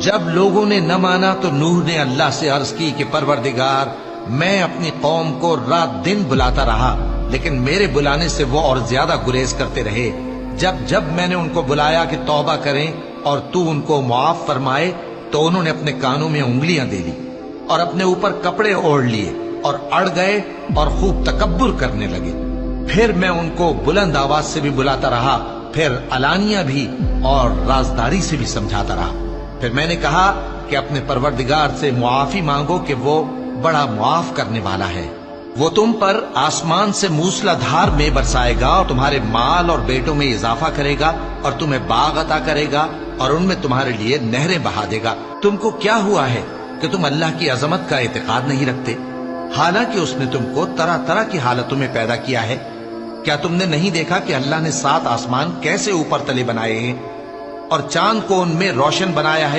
جب لوگوں نے نہ مانا تو نوح نے اللہ سے عرض کی کہ پروردگار میں اپنی قوم کو رات دن بلاتا رہا، لیکن میرے بلانے سے وہ اور زیادہ گریز کرتے رہے۔ جب میں نے ان کو بلایا کہ توبہ کریں اور تو ان کو معاف فرمائے تو انہوں نے اپنے کانوں میں انگلیاں دے لی اور اپنے اوپر کپڑے اوڑھ لیے اور اڑ گئے اور خوب تکبر کرنے لگے۔ پھر میں ان کو بلند آواز سے بھی بلاتا رہا، پھر علانیہ بھی اور رازداری سے بھی سمجھاتا رہا۔ پھر میں نے کہا کہ اپنے پروردگار سے معافی مانگو کہ وہ بڑا معاف کرنے والا ہے۔ وہ تم پر آسمان سے موسلا دھار میں برسائے گا اور تمہارے مال اور بیٹوں میں اضافہ کرے گا اور تمہیں باغ عطا کرے گا اور ان میں تمہارے لیے نہریں بہا دے گا۔ تم کو کیا ہوا ہے کہ تم اللہ کی عظمت کا اعتقاد نہیں رکھتے، حالانکہ اس نے تم کو طرح طرح کی حالتوں میں پیدا کیا ہے؟ کیا تم نے نہیں دیکھا کہ اللہ نے 7 آسمان کیسے اوپر تلے بنائے ہیں اور چاند کو ان میں روشن بنایا ہے